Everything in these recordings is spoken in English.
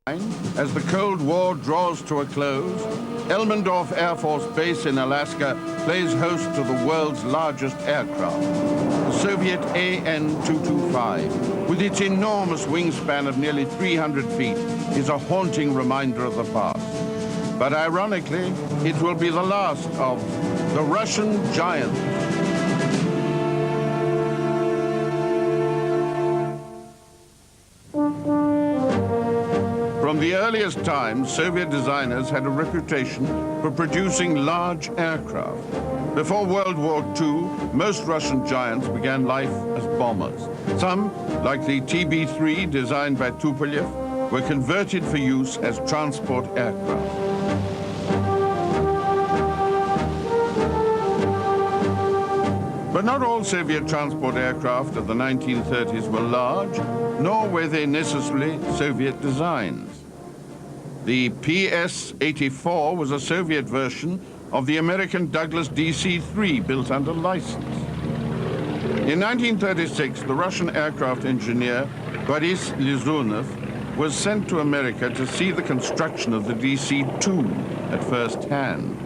As the Cold War draws to a close, Elmendorf Air Force Base in Alaska plays host to the world's largest aircraft, the Soviet AN-225. With its enormous wingspan of nearly 300 feet, is a haunting reminder of the past. But ironically, it will be the last of the Russian giant. From the earliest times, Soviet designers had a reputation for producing large aircraft. Before World War II, most Russian giants began life as bombers. Some, like the TB-3 designed by Tupolev, were converted for use as transport aircraft. But not all Soviet transport aircraft of the 1930s were large, nor were they necessarily Soviet designs. The PS-84 was a Soviet version of the American Douglas DC-3 built under license. In 1936, the Russian aircraft engineer Boris Lizunov was sent to America to see the construction of the DC-2 at first hand.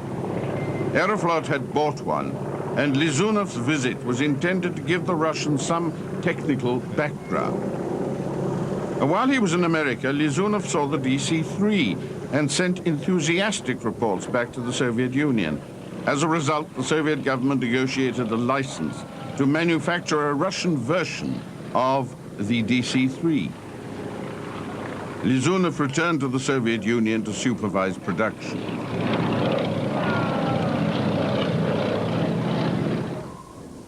Aeroflot had bought one, and Lizunov's visit was intended to give the Russians some technical background. And while he was in America, Lizunov saw the DC-3 and sent enthusiastic reports back to the Soviet Union. As a result, the Soviet government negotiated a license to manufacture a Russian version of the DC-3. Lizunov returned to the Soviet Union to supervise production.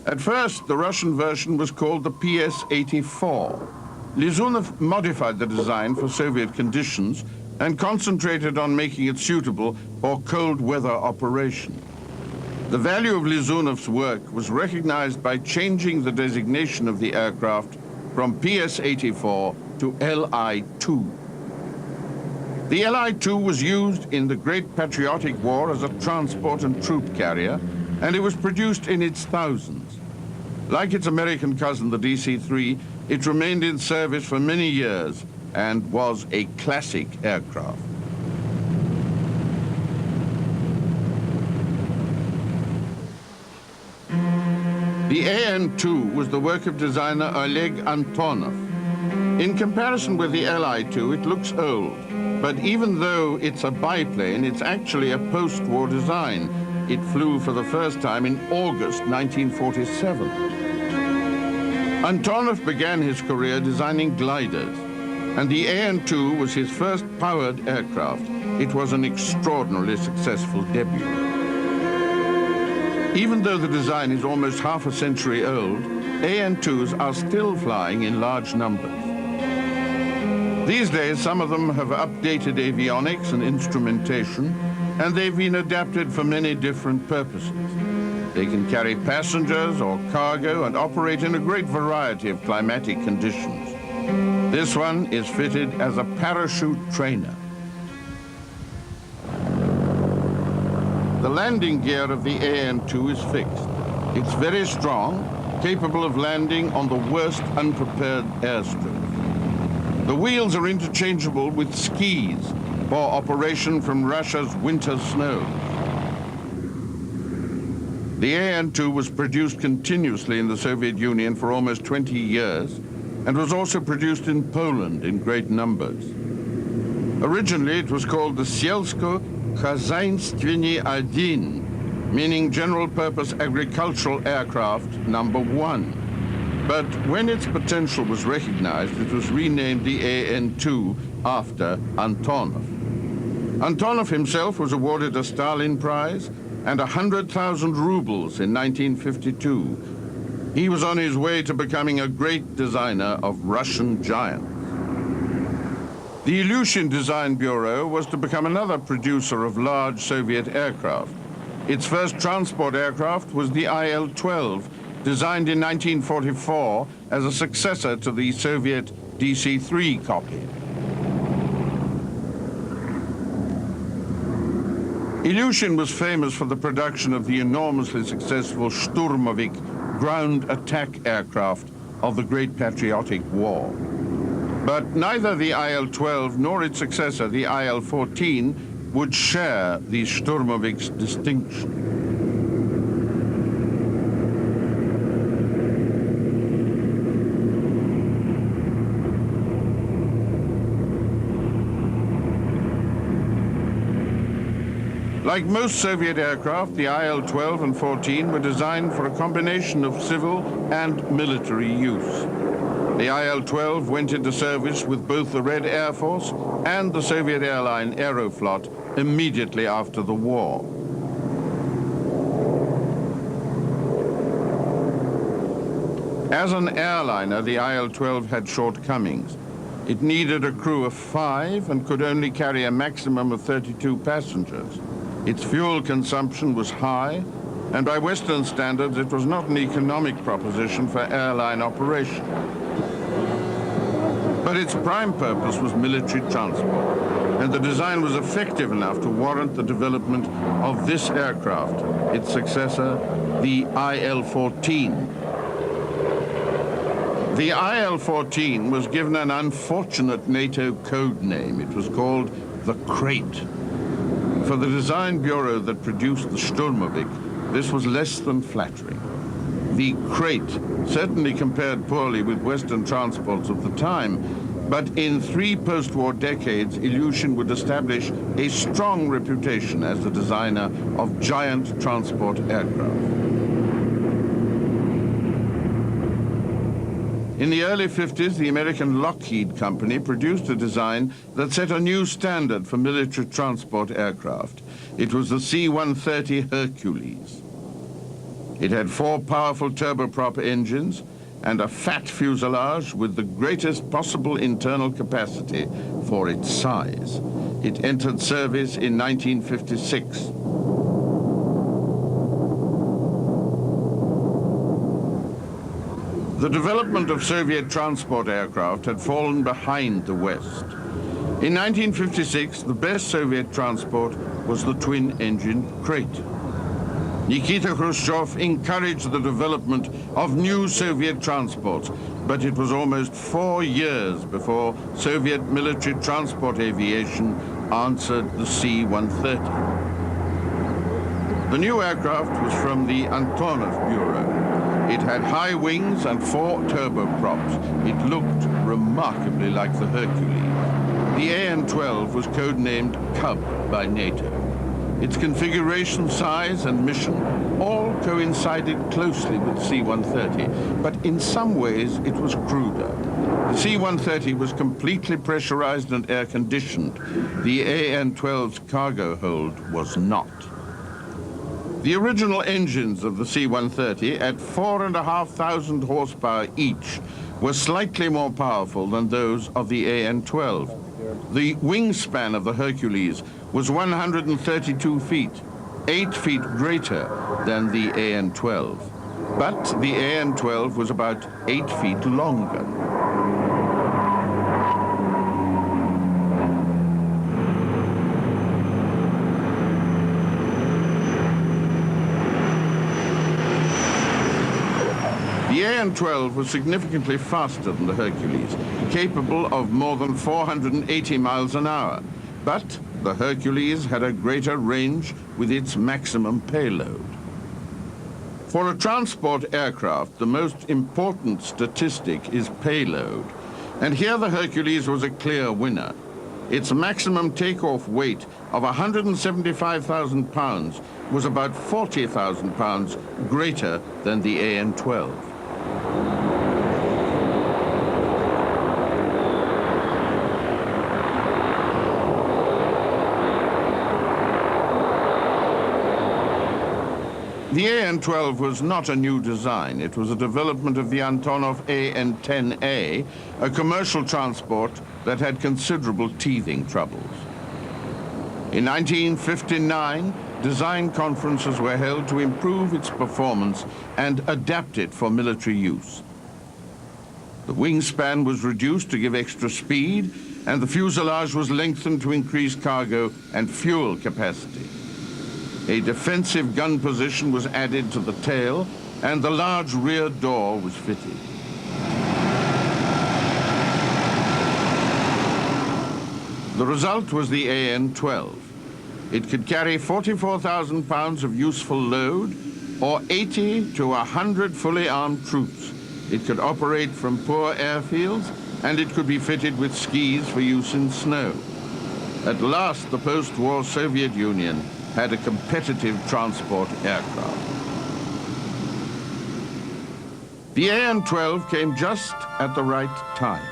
At first, the Russian version was called the PS-84. Lizunov modified the design for Soviet conditions and concentrated on making it suitable for cold weather operation. The value of Lizunov's work was recognized by changing the designation of the aircraft from PS-84 to Li-2. The Li-2 was used in the Great Patriotic War as a transport and troop carrier, and it was produced in its thousands. Like its American cousin, the DC-3, it remained in service for many years and was a classic aircraft. The AN-2 was the work of designer Oleg Antonov. In comparison with the Li-2, it looks old, but even though it's a biplane, it's actually a post-war design. It flew for the first time in August 1947. Antonov began his career designing gliders, and the AN-2 was his first powered aircraft. It was an extraordinarily successful debut. Even though the design is almost half a century old, AN-2s are still flying in large numbers. These days, some of them have updated avionics and instrumentation, and they've been adapted for many different purposes. They can carry passengers or cargo and operate in a great variety of climatic conditions. This one is fitted as a parachute trainer. The landing gear of the AN-2 is fixed. It's very strong, capable of landing on the worst unprepared airstrip. The wheels are interchangeable with skis for operation from Russia's winter snow. The AN-2 was produced continuously in the Soviet Union for almost 20 years and was also produced in Poland in great numbers. Originally, it was called the Sielsko-Khazainstvenie 1, meaning general-purpose agricultural aircraft number 1. But when its potential was recognized, it was renamed the AN-2 after Antonov. Antonov himself was awarded a Stalin Prize and 100,000 rubles in 1952. He was on his way to becoming a great designer of Russian giants. The Ilyushin Design Bureau was to become another producer of large Soviet aircraft. Its first transport aircraft was the IL-12, designed in 1944 as a successor to the Soviet DC-3 copy. Ilyushin was famous for the production of the enormously successful Shturmovik ground attack aircraft of the Great Patriotic War. But neither the IL-12 nor its successor, the IL-14, would share the Sturmovik's distinction. Like most Soviet aircraft, the IL-12 and 14 were designed for a combination of civil and military use. The IL-12 went into service with both the Red Air Force and the Soviet airline Aeroflot immediately after the war. As an airliner, the IL-12 had shortcomings. It needed a crew of 5 and could only carry a maximum of 32 passengers. Its fuel consumption was high, and by Western standards, it was not an economic proposition for airline operation. But its prime purpose was military transport, and the design was effective enough to warrant the development of this aircraft, its successor, the IL-14. The IL-14 was given an unfortunate NATO code name. It was called the Crate. For the design bureau that produced the Sturmovik, this was less than flattering. The Crate certainly compared poorly with Western transports of the time, but in 3 post-war decades, Ilyushin would establish a strong reputation as the designer of giant transport aircraft. In the early 50s, the American Lockheed Company produced a design that set a new standard for military transport aircraft. It was the C-130 Hercules. It had 4 powerful turboprop engines and a fat fuselage with the greatest possible internal capacity for its size. It entered service in 1956. The development of Soviet transport aircraft had fallen behind the West. In 1956, the best Soviet transport was the twin-engine Crate. Nikita Khrushchev encouraged the development of new Soviet transports, but it was almost 4 years before Soviet military transport aviation answered the C-130. The new aircraft was from the Antonov Bureau. It had high wings and 4 turboprops. It looked remarkably like the Hercules. The AN-12 was codenamed Cub by NATO. Its configuration, size, and mission all coincided closely with C-130, but in some ways it was cruder. The C-130 was completely pressurized and air-conditioned. The AN-12's cargo hold was not. The original engines of the C-130, at 4,500 horsepower each, were slightly more powerful than those of the AN-12. The wingspan of the Hercules was 132 feet, 8 feet greater than the AN-12. But the AN-12 was about 8 feet longer. The AN-12 was significantly faster than the Hercules, capable of more than 480 miles an hour. But the Hercules had a greater range with its maximum payload. For a transport aircraft, the most important statistic is payload. And here the Hercules was a clear winner. Its maximum takeoff weight of 175,000 pounds was about 40,000 pounds greater than the AN-12. The AN-12 was not a new design. It was a development of the Antonov AN-10A, a commercial transport that had considerable teething troubles. In 1959, design conferences were held to improve its performance and adapt it for military use. The wingspan was reduced to give extra speed, and the fuselage was lengthened to increase cargo and fuel capacity. A defensive gun position was added to the tail, and the large rear door was fitted. The result was the AN-12. It could carry 44,000 pounds of useful load, or 80 to 100 fully armed troops. It could operate from poor airfields, and it could be fitted with skis for use in snow. At last, the post-war Soviet Union had a competitive transport aircraft. The AN-12 came just at the right time.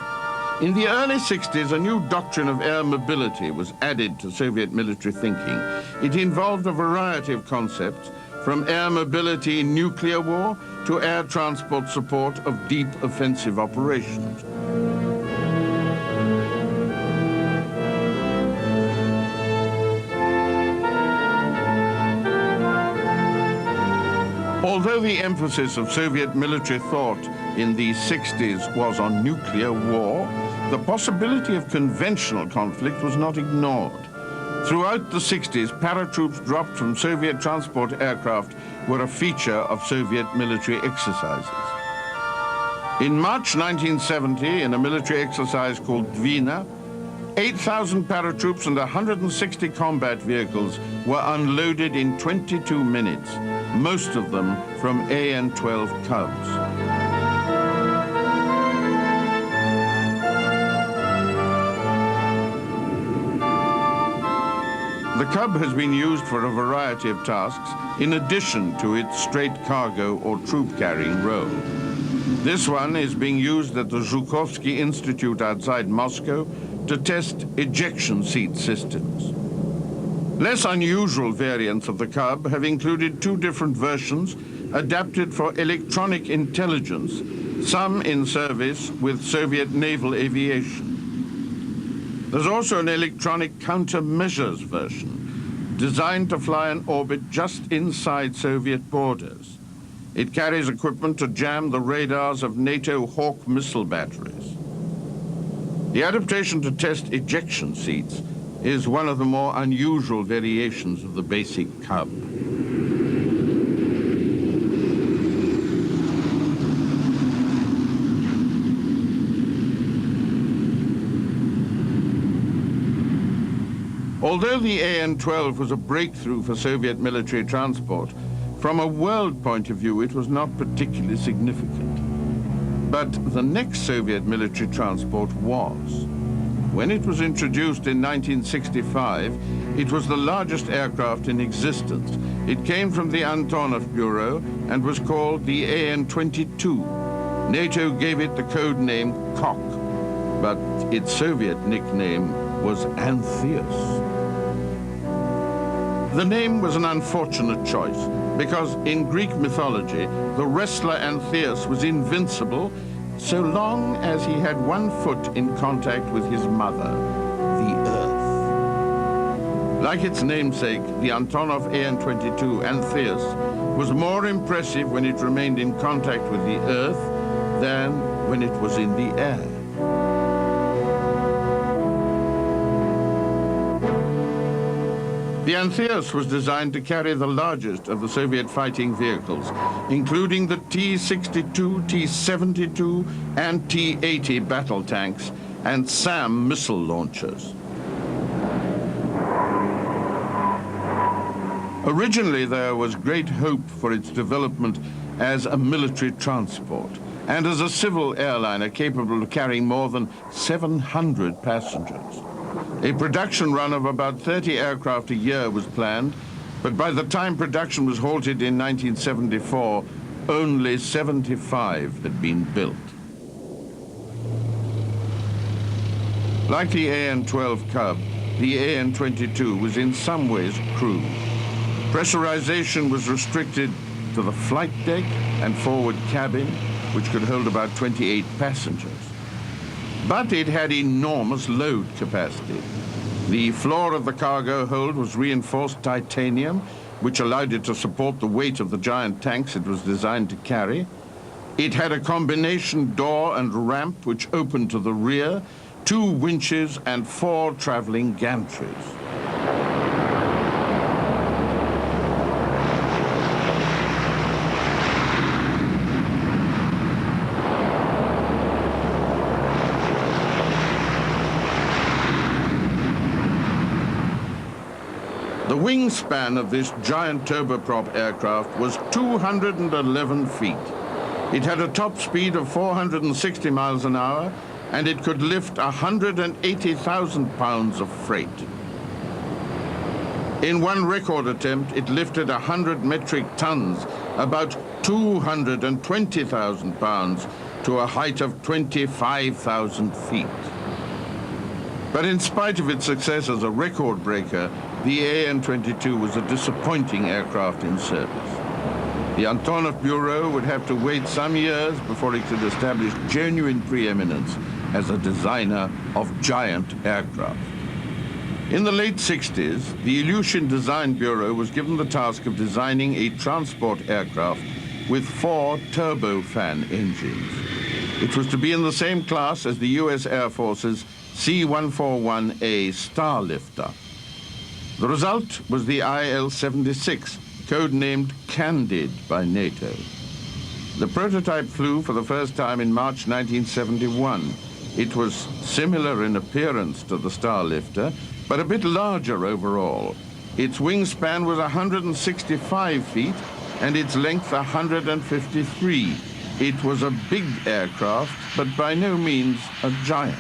In the early 60s, a new doctrine of air mobility was added to Soviet military thinking. It involved a variety of concepts, from air mobility in nuclear war to air transport support of deep offensive operations. Although the emphasis of Soviet military thought in the 60s was on nuclear war, the possibility of conventional conflict was not ignored. Throughout the 60s, paratroops dropped from Soviet transport aircraft were a feature of Soviet military exercises. In March 1970, in a military exercise called Dvina, 8,000 paratroops and 160 combat vehicles were unloaded in 22 minutes, most of them from AN-12 Cubs. The Cub has been used for a variety of tasks in addition to its straight cargo or troop-carrying role. This one is being used at the Zhukovsky Institute outside Moscow to test ejection seat systems. Less unusual variants of the Cub have included two different versions adapted for electronic intelligence, some in service with Soviet naval aviation. There's also an electronic countermeasures version designed to fly in orbit just inside Soviet borders. It carries equipment to jam the radars of NATO Hawk missile batteries. The adaptation to test ejection seats is one of the more unusual variations of the basic Cub. Although the AN-12 was a breakthrough for Soviet military transport, from a world point of view, it was not particularly significant. But the next Soviet military transport was. When it was introduced in 1965, it was the largest aircraft in existence. It came from the Antonov Bureau and was called the AN-22. NATO gave it the code name Kok, but its Soviet nickname was Antheus. The name was an unfortunate choice because in Greek mythology, the wrestler Antheus was invincible so long as he had one foot in contact with his mother, the Earth. Like its namesake, the Antonov AN-22 Antheus was more impressive when it remained in contact with the Earth than when it was in the air. The Antheus was designed to carry the largest of the Soviet fighting vehicles, including the T-62, T-72, and T-80 battle tanks and SAM missile launchers. Originally, there was great hope for its development as a military transport and as a civil airliner capable of carrying more than 700 passengers. A production run of about 30 aircraft a year was planned, but by the time production was halted in 1974, only 75 had been built. Like the AN-12 Cub, the AN-22 was in some ways crude. Pressurization was restricted to the flight deck and forward cabin, which could hold about 28 passengers. But it had enormous load capacity. The floor of the cargo hold was reinforced titanium, which allowed it to support the weight of the giant tanks it was designed to carry. It had a combination door and ramp which opened to the rear, 2 winches and 4 traveling gantries. The wingspan of this giant turboprop aircraft was 211 feet. It had a top speed of 460 miles an hour, and it could lift 180,000 pounds of freight. In one record attempt, it lifted 100 metric tons, about 220,000 pounds, to a height of 25,000 feet. But in spite of its success as a record breaker, the AN-22 was a disappointing aircraft in service. The Antonov Bureau would have to wait some years before it could establish genuine preeminence as a designer of giant aircraft. In the late 60s, the Ilyushin Design Bureau was given the task of designing a transport aircraft with 4 turbofan engines. It was to be in the same class as the U.S. Air Force's C-141A Starlifter. The result was the IL-76, codenamed Candid by NATO. The prototype flew for the first time in March 1971. It was similar in appearance to the Starlifter, but a bit larger overall. Its wingspan was 165 feet and its length 153. It was a big aircraft, but by no means a giant.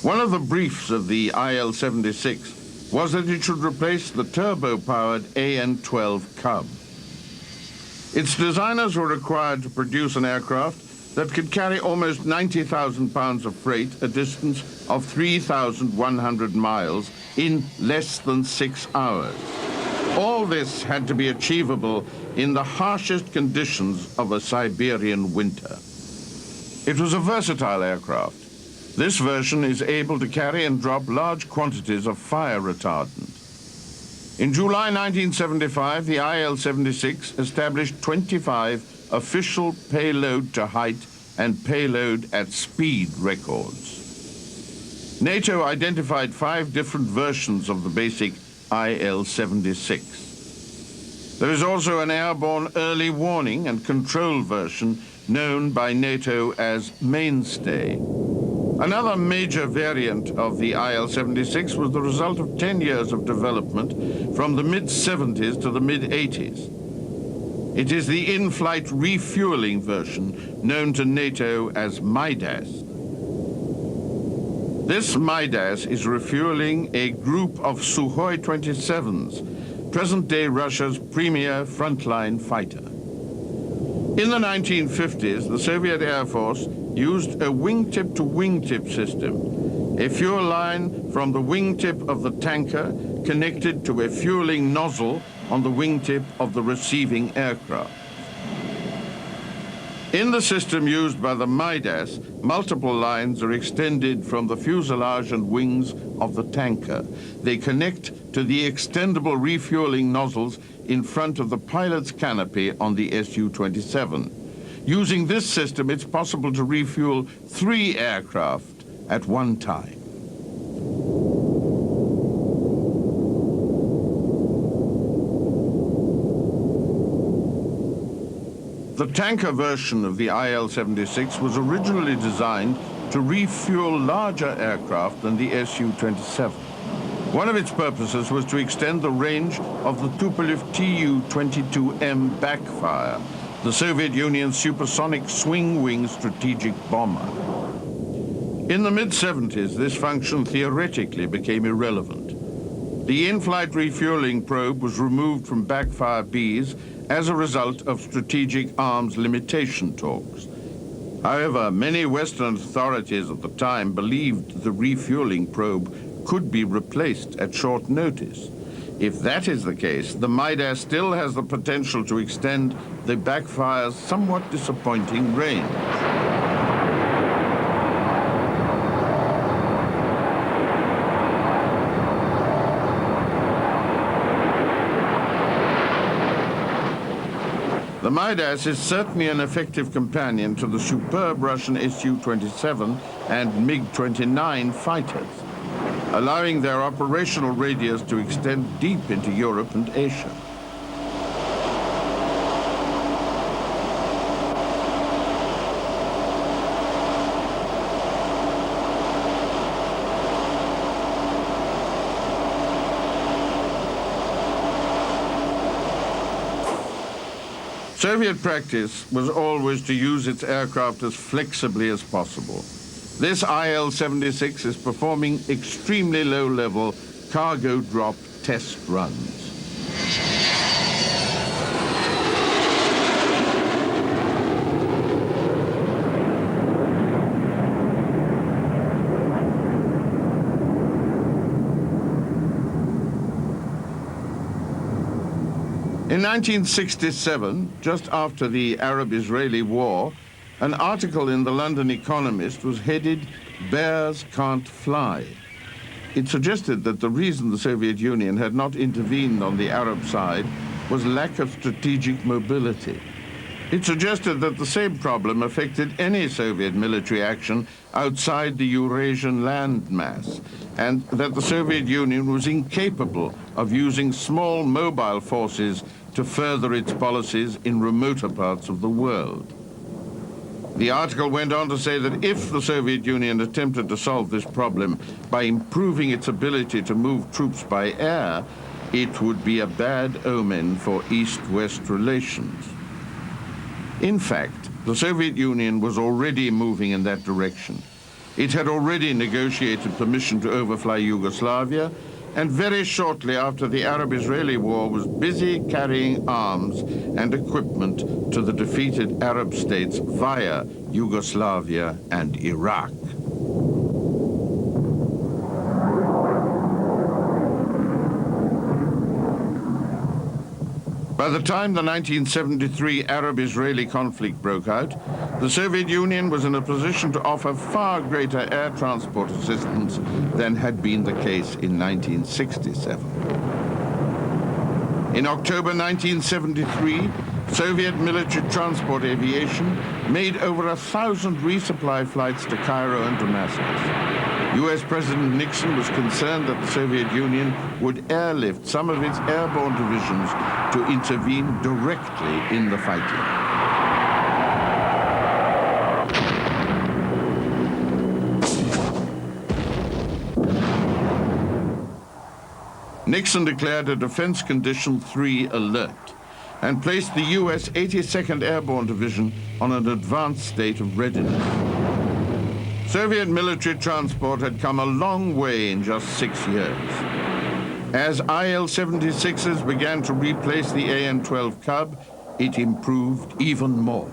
One of the briefs of the IL-76 was that it should replace the turbo-powered AN-12 Cub. Its designers were required to produce an aircraft that could carry almost 90,000 pounds of freight a distance of 3,100 miles in less than 6 hours. All this had to be achievable in the harshest conditions of a Siberian winter. It was a versatile aircraft. This version is able to carry and drop large quantities of fire retardant. In July 1975, the IL-76 established 25 official payload to height and payload at speed records. NATO identified 5 different versions of the basic IL-76. There is also an airborne early warning and control version known by NATO as Mainstay. Another major variant of the IL-76 was the result of 10 years of development from the mid-70s to the mid-80s. It is the in-flight refueling version known to NATO as Midas. This Midas is refueling a group of Sukhoi 27s, present-day Russia's premier frontline fighter. In the 1950s, the Soviet Air Force used a wingtip-to-wingtip system, a fuel line from the wingtip of the tanker connected to a fueling nozzle on the wingtip of the receiving aircraft. In the system used by the Midas, multiple lines are extended from the fuselage and wings of the tanker. They connect to the extendable refueling nozzles in front of the pilot's canopy on the Su-27. Using this system, it's possible to refuel 3 aircraft at one time. The tanker version of the IL-76 was originally designed to refuel larger aircraft than the Su-27. One of its purposes was to extend the range of the Tupolev Tu-22M backfire, the Soviet Union's supersonic swing-wing strategic bomber. In the mid-70s, this function theoretically became irrelevant. The in-flight refueling probe was removed from backfire Bs as a result of strategic arms limitation talks. However, many Western authorities at the time believed the refueling probe could be replaced at short notice. If that is the case, the Midas still has the potential to extend the backfire's somewhat disappointing range. The Midas is certainly an effective companion to the superb Russian Su-27 and MiG-29 fighters, allowing their operational radius to extend deep into Europe and Asia. Soviet practice was always to use its aircraft as flexibly as possible. This IL-76 is performing extremely low-level cargo drop test runs. In 1967, just after the Arab-Israeli War, an article in the London Economist was headed, "Bears Can't Fly." It suggested that the reason the Soviet Union had not intervened on the Arab side was lack of strategic mobility. It suggested that the same problem affected any Soviet military action outside the Eurasian landmass, and that the Soviet Union was incapable of using small mobile forces to further its policies in remoter parts of the world. The article went on to say that if the Soviet Union attempted to solve this problem by improving its ability to move troops by air, it would be a bad omen for East-West relations. In fact, the Soviet Union was already moving in that direction. It had already negotiated permission to overfly Yugoslavia, and very shortly after the Arab-Israeli War was busy carrying arms and equipment to the defeated Arab states via Yugoslavia and Iraq. By the time the 1973 Arab-Israeli conflict broke out, the Soviet Union was in a position to offer far greater air transport assistance than had been the case in 1967. In October 1973, Soviet military transport aviation made over 1,000 resupply flights to Cairo and Damascus. US President Nixon was concerned that the Soviet Union would airlift some of its airborne divisions to intervene directly in the fighting. Nixon declared a Defense Condition 3 alert and placed the US 82nd Airborne Division on an advanced state of readiness. Soviet military transport had come a long way in just 6 years. As IL-76s began to replace the AN-12 Cub, it improved even more.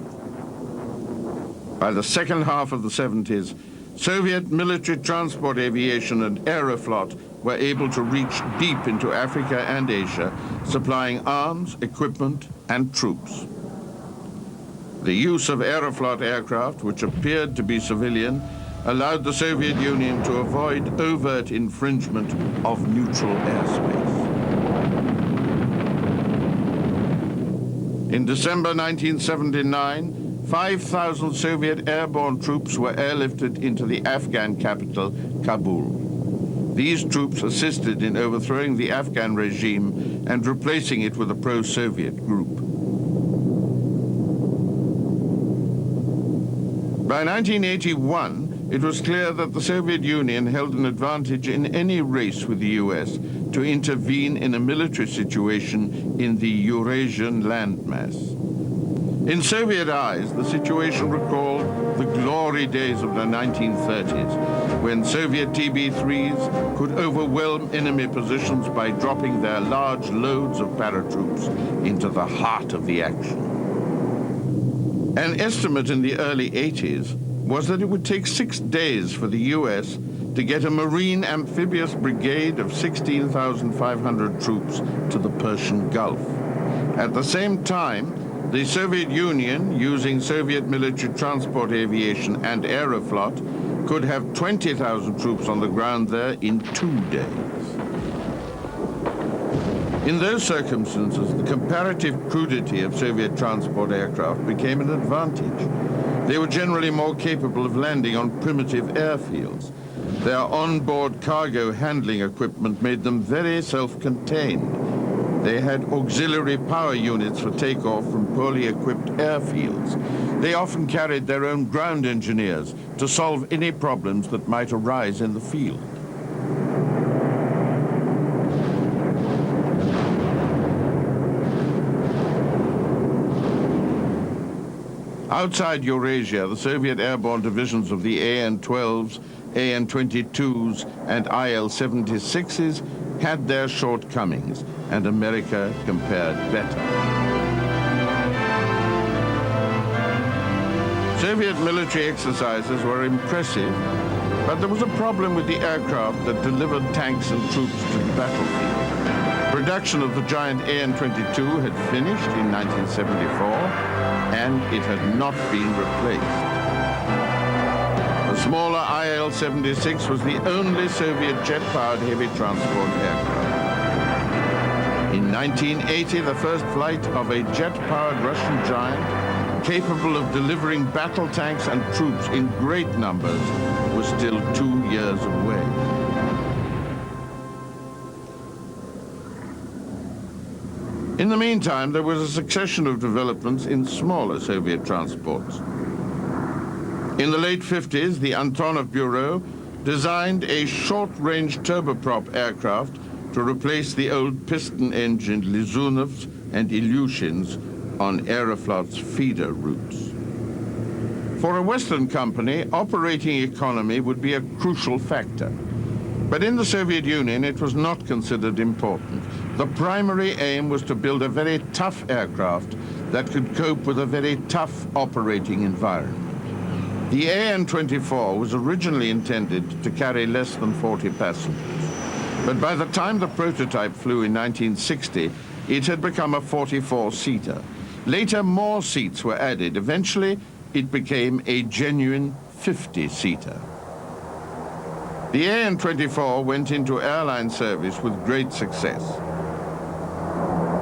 By the second half of the 70s, Soviet military transport aviation and Aeroflot were able to reach deep into Africa and Asia, supplying arms, equipment, and troops. The use of Aeroflot aircraft, which appeared to be civilian, allowed the Soviet Union to avoid overt infringement of neutral airspace. In December 1979, 5,000 Soviet airborne troops were airlifted into the Afghan capital, Kabul. These troops assisted in overthrowing the Afghan regime and replacing it with a pro-Soviet group. By 1981, it was clear that the Soviet Union held an advantage in any race with the US to intervene in a military situation in the Eurasian landmass. In Soviet eyes, the situation recalled the glory days of the 1930s, when Soviet TB-3s could overwhelm enemy positions by dropping their large loads of paratroops into the heart of the action. An estimate in the early 80s was that it would take 6 days for the US to get a Marine amphibious brigade of 16,500 troops to the Persian Gulf. At the same time, the Soviet Union, using Soviet military transport aviation and Aeroflot, could have 20,000 troops on the ground there in 2 days. In those circumstances, the comparative crudity of Soviet transport aircraft became an advantage. They were generally more capable of landing on primitive airfields. Their onboard cargo handling equipment made them very self-contained. They had auxiliary power units for takeoff from poorly equipped airfields. They often carried their own ground engineers to solve any problems that might arise in the field. Outside Eurasia, the Soviet airborne divisions of the AN-12s, AN-22s, and IL-76s had their shortcomings, and America compared better. Soviet military exercises were impressive, but there was a problem with the aircraft that delivered tanks and troops to the battlefield. Production of the giant AN-22 had finished in 1974, and it had not been replaced. The smaller IL-76 was the only Soviet jet-powered heavy transport aircraft. In 1980, the first flight of a jet-powered Russian giant capable of delivering battle tanks and troops in great numbers was still 2 years away. In the meantime, there was a succession of developments in smaller Soviet transports. In the late 50s, the Antonov Bureau designed a short-range turboprop aircraft to replace the old piston-engined Lizunovs and Ilyushins on Aeroflot's feeder routes. For a Western company, operating economy would be a crucial factor. But in the Soviet Union, it was not considered important. The primary aim was to build a very tough aircraft that could cope with a very tough operating environment. The AN-24 was originally intended to carry less than 40 passengers. But by the time the prototype flew in 1960, it had become a 44-seater. Later, more seats were added. Eventually, it became a genuine 50-seater. The AN-24 went into airline service with great success.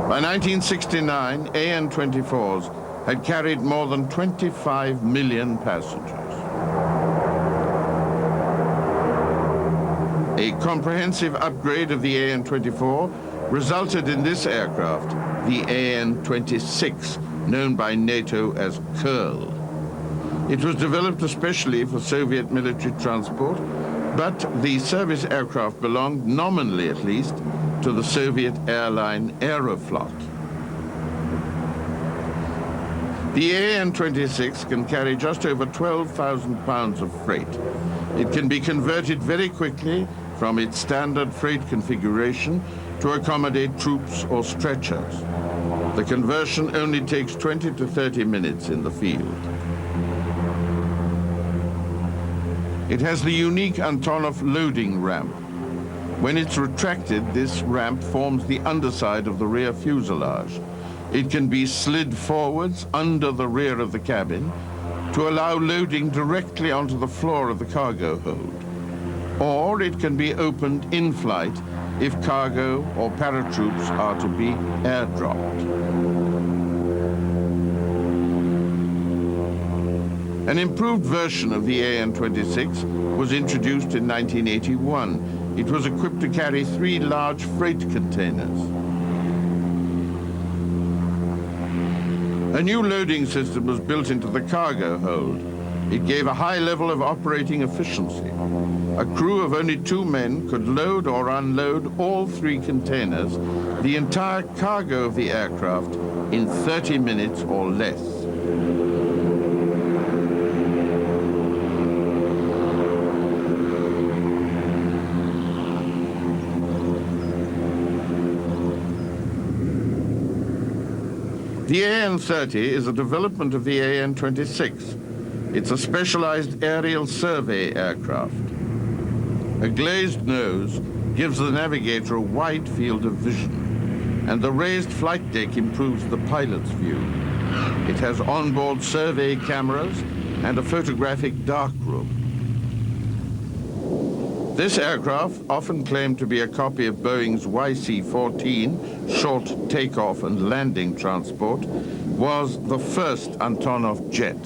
By 1969, AN-24s had carried more than 25 million passengers. A comprehensive upgrade of the AN-24 resulted in this aircraft, the AN-26, known by NATO as Kurl. It was developed especially for Soviet military transport, but the service aircraft belonged, nominally at least, to the Soviet airline Aeroflot. The AN-26 can carry just over 12,000 pounds of freight. It can be converted very quickly from its standard freight configuration to accommodate troops or stretchers. The conversion only takes 20 to 30 minutes in the field. It has the unique Antonov loading ramp. When it's retracted, this ramp forms the underside of the rear fuselage. It can be slid forwards under the rear of the cabin to allow loading directly onto the floor of the cargo hold. Or it can be opened in flight if cargo or paratroops are to be airdropped. An improved version of the AN-26 was introduced in 1981. It was equipped to carry 3 large freight containers. A new loading system was built into the cargo hold. It gave a high level of operating efficiency. A crew of only 2 men could load or unload all 3 containers, the entire cargo of the aircraft, in 30 minutes or less. The AN-30 is a development of the AN-26. It's a specialized aerial survey aircraft. A glazed nose gives the navigator a wide field of vision, and the raised flight deck improves the pilot's view. It has onboard survey cameras and a photographic darkroom. This aircraft, often claimed to be a copy of Boeing's YC-14, short takeoff and landing transport, was the first Antonov jet.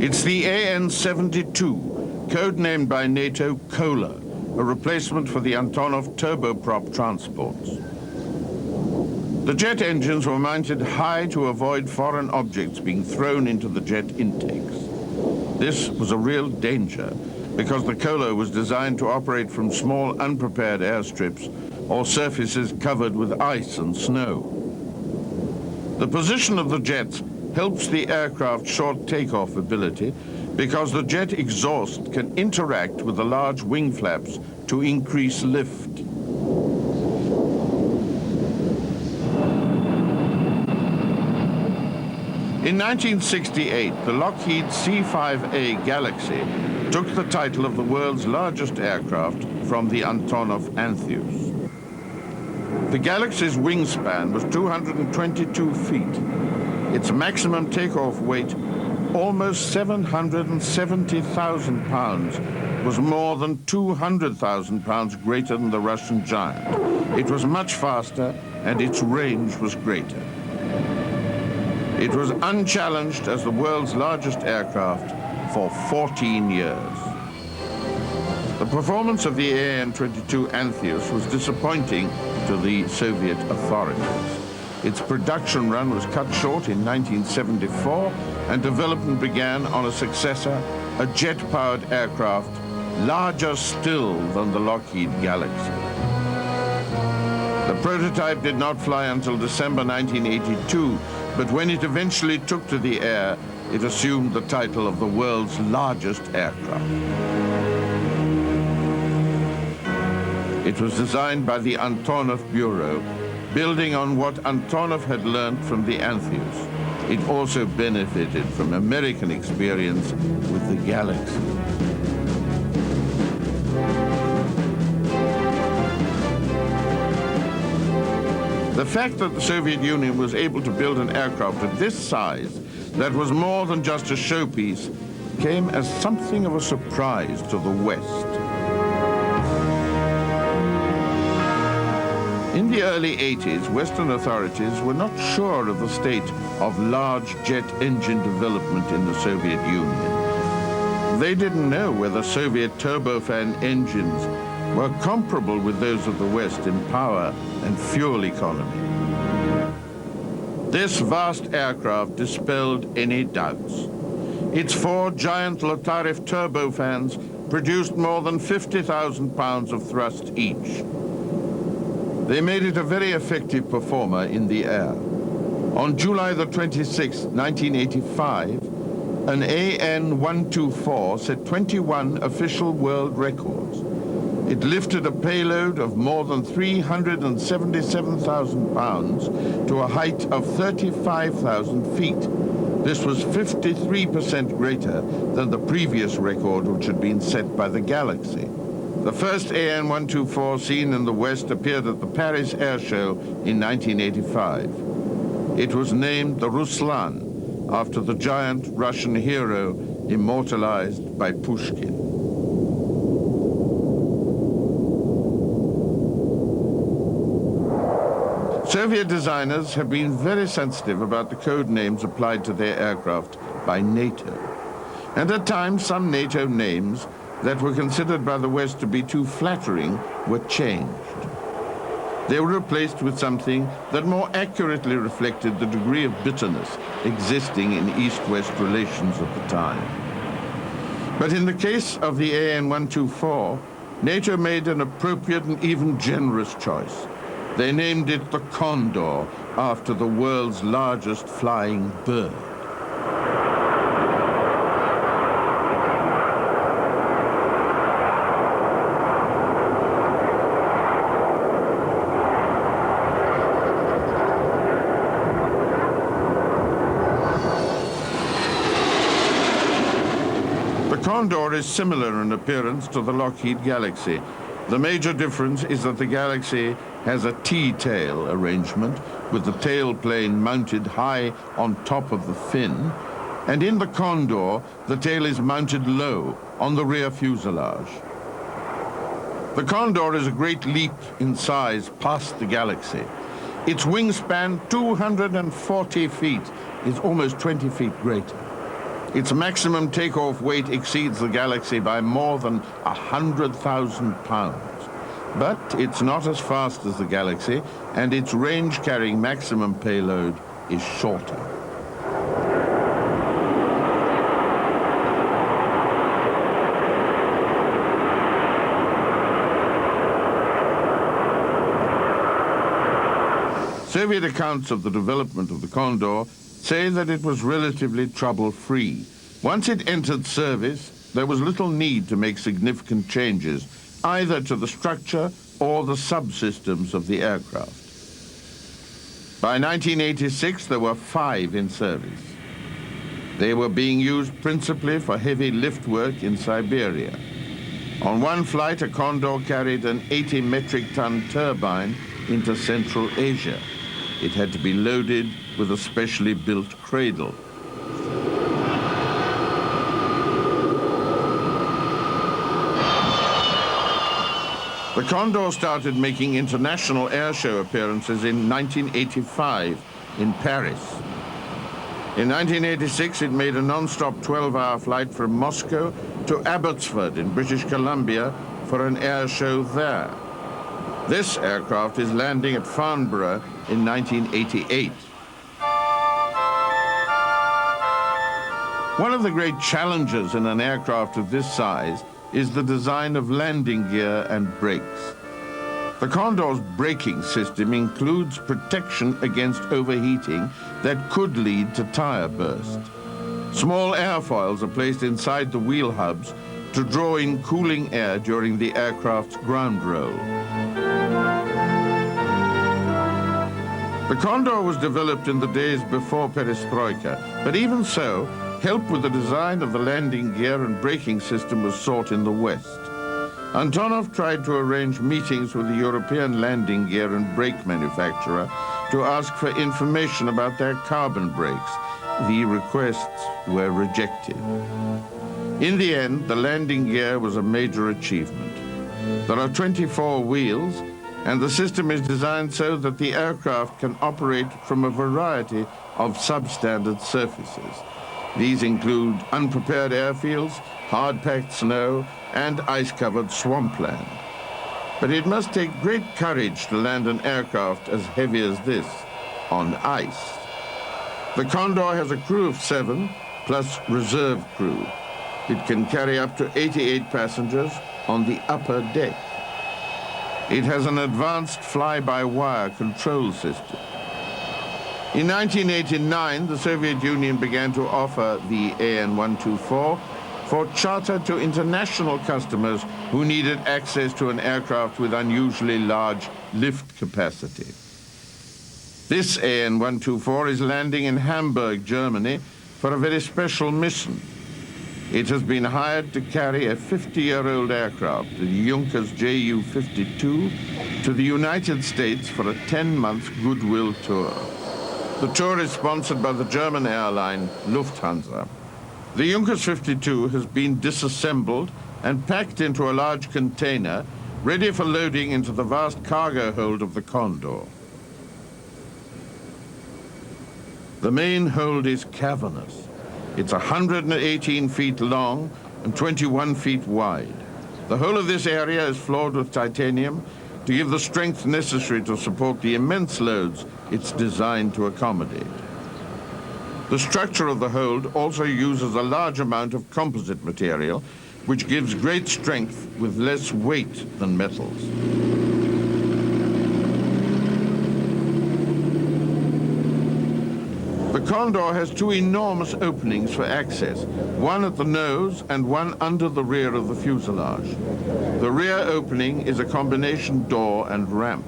It's the AN-72, codenamed by NATO Kola, a replacement for the Antonov turboprop transports. The jet engines were mounted high to avoid foreign objects being thrown into the jet intakes. This was a real danger, because the Kola was designed to operate from small unprepared airstrips or surfaces covered with ice and snow. The position of the jets helps the aircraft's short takeoff ability because the jet exhaust can interact with the large wing flaps to increase lift. In 1968, the Lockheed C-5A Galaxy took the title of the world's largest aircraft from the Antonov Antheus. The Galaxy's wingspan was 222 feet. Its maximum takeoff weight, almost 770,000 pounds, was more than 200,000 pounds greater than the Russian Giant. It was much faster and its range was greater. It was unchallenged as the world's largest aircraft for 14 years. The performance of the AN-22 Antheus was disappointing to the Soviet authorities. Its production run was cut short in 1974 and development began on a successor, a jet-powered aircraft larger still than the Lockheed Galaxy. The prototype did not fly until December 1982, but when it eventually took to the air, it assumed the title of the world's largest aircraft. It was designed by the Antonov Bureau, building on what Antonov had learned from the Antheus. It also benefited from American experience with the Galaxy. The fact that the Soviet Union was able to build an aircraft of this size that was more than just a showpiece came as something of a surprise to the West. In the early 80s, Western authorities were not sure of the state of large jet engine development in the Soviet Union. They didn't know whether Soviet turbofan engines were comparable with those of the West in power and fuel economy. This vast aircraft dispelled any doubts. Its 4 giant Lotarev turbofans produced more than 50,000 pounds of thrust each. They made it a very effective performer in the air. On July the 26th, 1985, an AN-124 set 21 official world records. It lifted a payload of more than 377,000 pounds to a height of 35,000 feet. This was 53% greater than the previous record, which had been set by the Galaxy. The first AN-124 seen in the West appeared at the Paris Air Show in 1985. It was named the Ruslan, after the giant Russian hero immortalized by Pushkin. Soviet designers have been very sensitive about the code names applied to their aircraft by NATO. And at times, some NATO names that were considered by the West to be too flattering were changed. They were replaced with something that more accurately reflected the degree of bitterness existing in East-West relations at the time. But in the case of the AN-124, NATO made an appropriate and even generous choice. They named it the Condor, after the world's largest flying bird. The Condor is similar in appearance to the Lockheed Galaxy. The major difference is that the Galaxy has a T-tail arrangement with the tailplane mounted high on top of the fin, and in the Condor, the tail is mounted low on the rear fuselage. The Condor is a great leap in size past the Galaxy. Its wingspan, 240 feet, is almost 20 feet greater. Its maximum takeoff weight exceeds the Galaxy by more than 100,000 pounds. But it's not as fast as the Galaxy, and its range-carrying maximum payload is shorter. Soviet accounts of the development of the Condor say that it was relatively trouble-free. Once it entered service, there was little need to make significant changes, either to the structure or the subsystems of the aircraft. By 1986, there were 5 in service. They were being used principally for heavy lift work in Siberia. On one flight, a Condor carried an 80 metric ton turbine into Central Asia. It had to be loaded with a specially built cradle. The Condor started making international airshow appearances in 1985 in Paris. In 1986, it made a non-stop 12-hour flight from Moscow to Abbotsford in British Columbia for an air show there. This aircraft is landing at Farnborough in 1988. One of the great challenges in an aircraft of this size is the design of landing gear and brakes. The Condor's braking system includes protection against overheating that could lead to tire burst. Small airfoils are placed inside the wheel hubs to draw in cooling air during the aircraft's ground roll. The Condor was developed in the days before perestroika, but even so, help with the design of the landing gear and braking system was sought in the West. Antonov tried to arrange meetings with the European landing gear and brake manufacturer to ask for information about their carbon brakes. The requests were rejected. In the end, the landing gear was a major achievement. There are 24 wheels, and the system is designed so that the aircraft can operate from a variety of substandard surfaces. These include unprepared airfields, hard-packed snow, and ice-covered swampland. But it must take great courage to land an aircraft as heavy as this on ice. The Condor has a crew of 7 plus reserve crew. It can carry up to 88 passengers on the upper deck. It has an advanced fly-by-wire control system. In 1989, the Soviet Union began to offer the AN-124 for charter to international customers who needed access to an aircraft with unusually large lift capacity. This AN-124 is landing in Hamburg, Germany, for a very special mission. It has been hired to carry a 50-year-old aircraft, the Junkers Ju-52, to the United States for a 10-month goodwill tour. The tour is sponsored by the German airline Lufthansa. The Junkers 52 has been disassembled and packed into a large container, ready for loading into the vast cargo hold of the Condor. The main hold is cavernous. It's 118 feet long and 21 feet wide. The whole of this area is floored with titanium to give the strength necessary to support the immense loads it's designed to accommodate. The structure of the hold also uses a large amount of composite material, which gives great strength with less weight than metals. The Condor has 2 enormous openings for access, one at the nose and one under the rear of the fuselage. The rear opening is a combination door and ramp.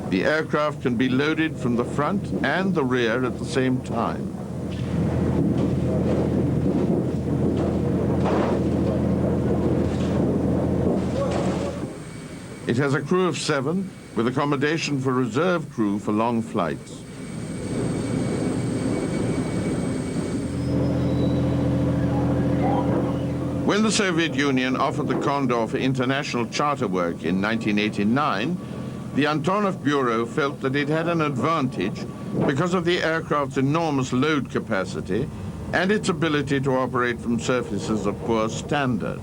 The aircraft can be loaded from the front and the rear at the same time. It has a crew of 7 with accommodation for reserve crew for long flights. When the Soviet Union offered the Condor for international charter work in 1989, the Antonov Bureau felt that it had an advantage because of the aircraft's enormous load capacity and its ability to operate from surfaces of poor standard.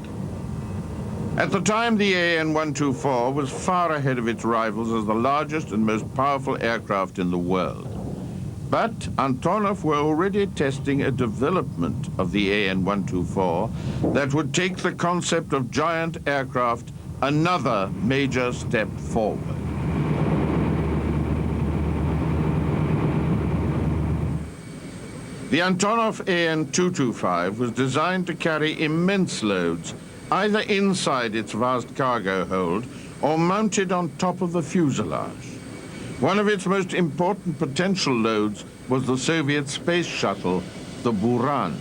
At the time, the AN-124 was far ahead of its rivals as the largest and most powerful aircraft in the world. But Antonov were already testing a development of the AN-124 that would take the concept of giant aircraft another major step forward. The Antonov AN-225 was designed to carry immense loads, either inside its vast cargo hold or mounted on top of the fuselage. One of its most important potential loads was the Soviet space shuttle, the Buran.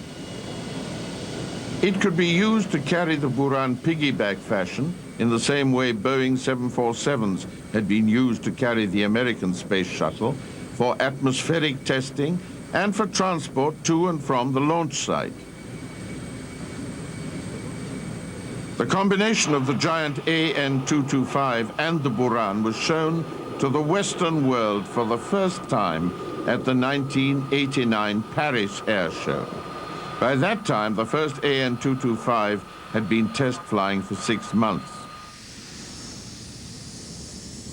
It could be used to carry the Buran piggyback fashion, in the same way Boeing 747s had been used to carry the American space shuttle, for atmospheric testing and for transport to and from the launch site. The combination of the giant AN-225 and the Buran was shown to the Western world for the first time at the 1989 Paris Air Show. By that time, the first AN-225 had been test flying for 6 months.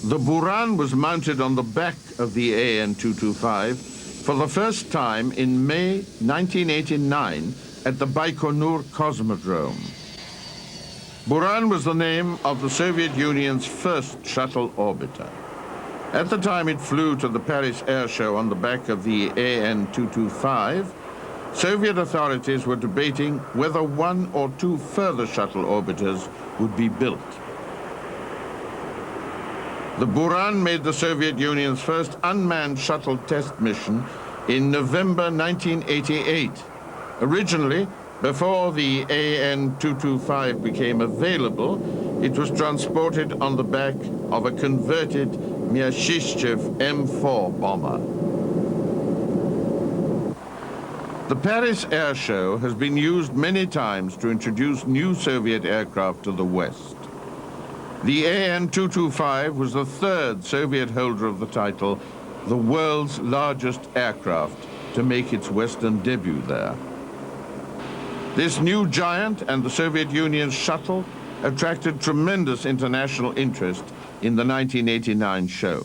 The Buran was mounted on the back of the AN-225 for the first time in May 1989 at the Baikonur Cosmodrome. Buran was the name of the Soviet Union's first shuttle orbiter. At the time it flew to the Paris Air Show on the back of the AN-225, Soviet authorities were debating whether 1 or 2 further shuttle orbiters would be built. The Buran made the Soviet Union's first unmanned shuttle test mission in November 1988. Originally, before the AN-225 became available, it was transported on the back of a converted Myasishchev M4 bomber. The Paris Air Show has been used many times to introduce new Soviet aircraft to the West. The AN-225 was the 3rd Soviet holder of the title, the world's largest aircraft, to make its Western debut there. This new giant and the Soviet Union's shuttle attracted tremendous international interest in the 1989 show.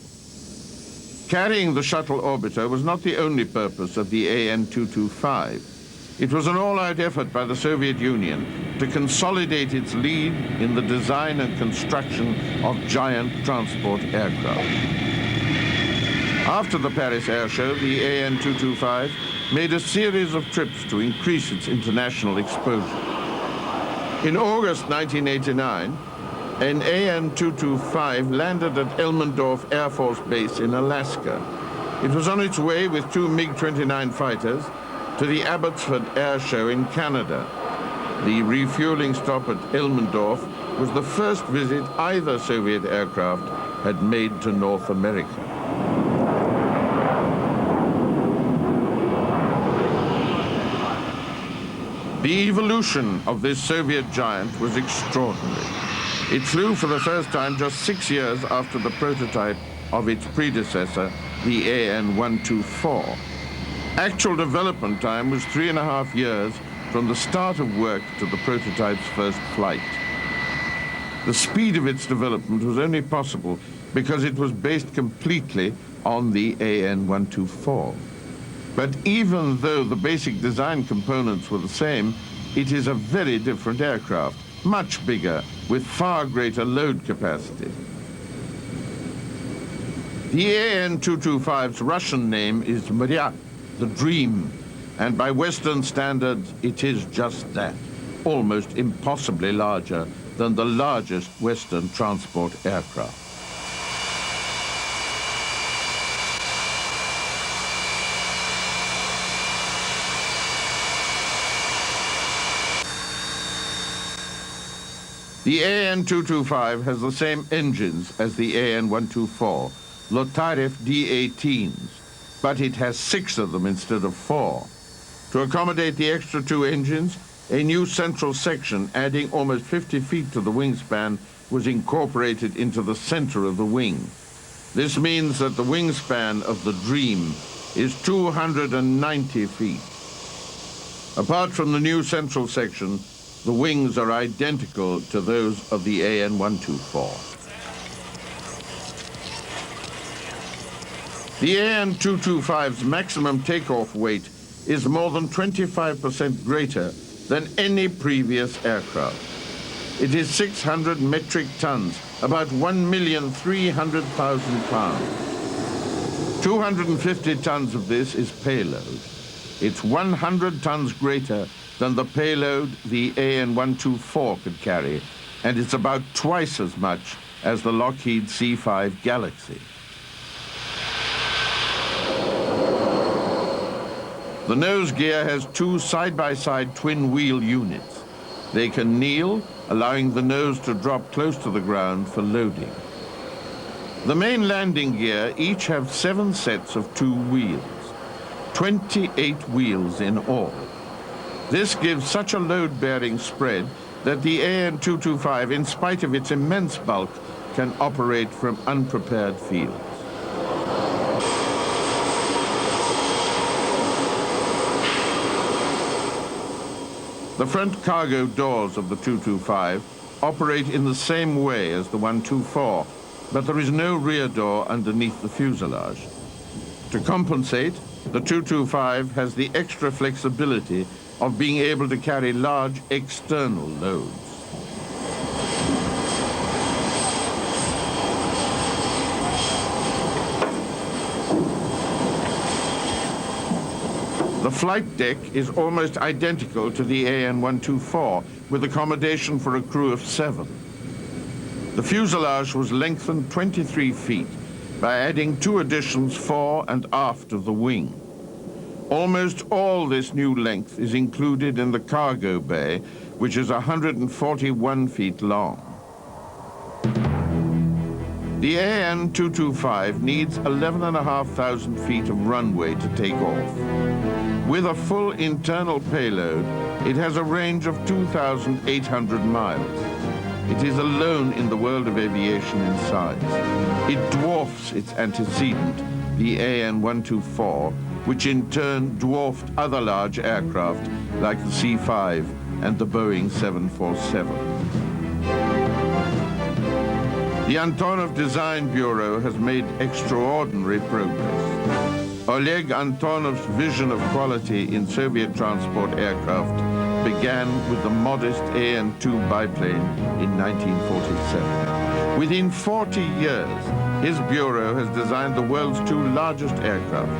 Carrying the shuttle orbiter was not the only purpose of the AN-225. It was an all-out effort by the Soviet Union to consolidate its lead in the design and construction of giant transport aircraft. After the Paris Air Show, the AN-225 made a series of trips to increase its international exposure. In August 1989, an AN-225 landed at Elmendorf Air Force Base in Alaska. It was on its way with 2 MiG-29 fighters to the Abbotsford Air Show in Canada. The refueling stop at Elmendorf was the first visit either Soviet aircraft had made to North America. The evolution of this Soviet giant was extraordinary. It flew for the first time just 6 years after the prototype of its predecessor, the AN-124. Actual development time was 3.5 years from the start of work to the prototype's first flight. The speed of its development was only possible because it was based completely on the AN-124. But even though the basic design components were the same, it is a very different aircraft, much bigger, with far greater load capacity. The AN-225's Russian name is Mryak, the Dream, and by Western standards, it is just that, almost impossibly larger than the largest Western transport aircraft. The AN-225 has the same engines as the AN-124, Lotarev D-18s, but it has 6 of them instead of 4. To accommodate the extra 2 engines, a new central section adding almost 50 feet to the wingspan was incorporated into the center of the wing. This means that the wingspan of the Dream is 290 feet. Apart from the new central section, the wings are identical to those of the AN-124. The AN-225's maximum takeoff weight is more than 25% greater than any previous aircraft. It is 600 metric tons, about 1,300,000 pounds. 250 tons of this is payload. It's 100 tons greater than the payload the AN-124 could carry, and it's about twice as much as the Lockheed C-5 Galaxy. The nose gear has two side-by-side twin-wheel units. They can kneel, allowing the nose to drop close to the ground for loading. The main landing gear each have 7 sets of 2 wheels, 28 wheels in all. This gives such a load-bearing spread that the AN-225, in spite of its immense bulk, can operate from unprepared fields. The front cargo doors of the 225 operate in the same way as the 124, but there is no rear door underneath the fuselage. To compensate, the 225 has the extra flexibility of being able to carry large external loads. The flight deck is almost identical to the AN-124, with accommodation for a crew of 7. The fuselage was lengthened 23 feet by adding 2 additions fore and aft of the wing. Almost all this new length is included in the cargo bay, which is 141 feet long. The AN-225 needs 11,500 feet of runway to take off. With a full internal payload, it has a range of 2,800 miles. It is alone in the world of aviation in size. It dwarfs its antecedent, the AN-124, which in turn dwarfed other large aircraft like the C-5 and the Boeing 747. The Antonov Design Bureau has made extraordinary progress. Oleg Antonov's vision of quality in Soviet transport aircraft began with the modest AN-2 biplane in 1947. Within 40 years, his bureau has designed the world's 2 largest aircraft.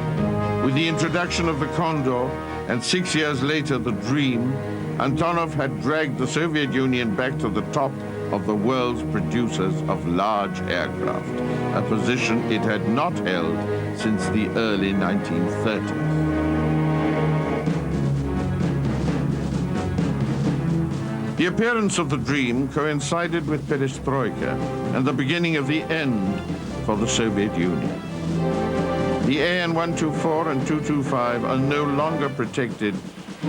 With the introduction of the Condor and 6 years later the Dream, Antonov had dragged the Soviet Union back to the top of the world's producers of large aircraft, a position it had not held since the early 1930s. The appearance of the Dream coincided with perestroika and the beginning of the end for the Soviet Union. The AN-124 and 225 are no longer protected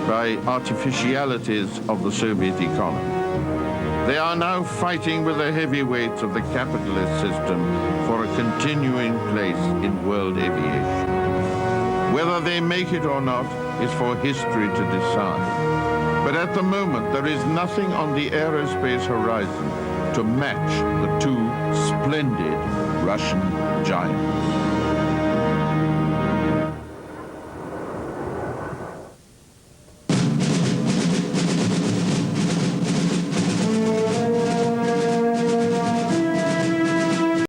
by artificialities of the Soviet economy. They are now fighting with the heavyweights of the capitalist system for a continuing place in world aviation. Whether they make it or not is for history to decide. But at the moment, there is nothing on the aerospace horizon to match the 2 splendid Russian giants.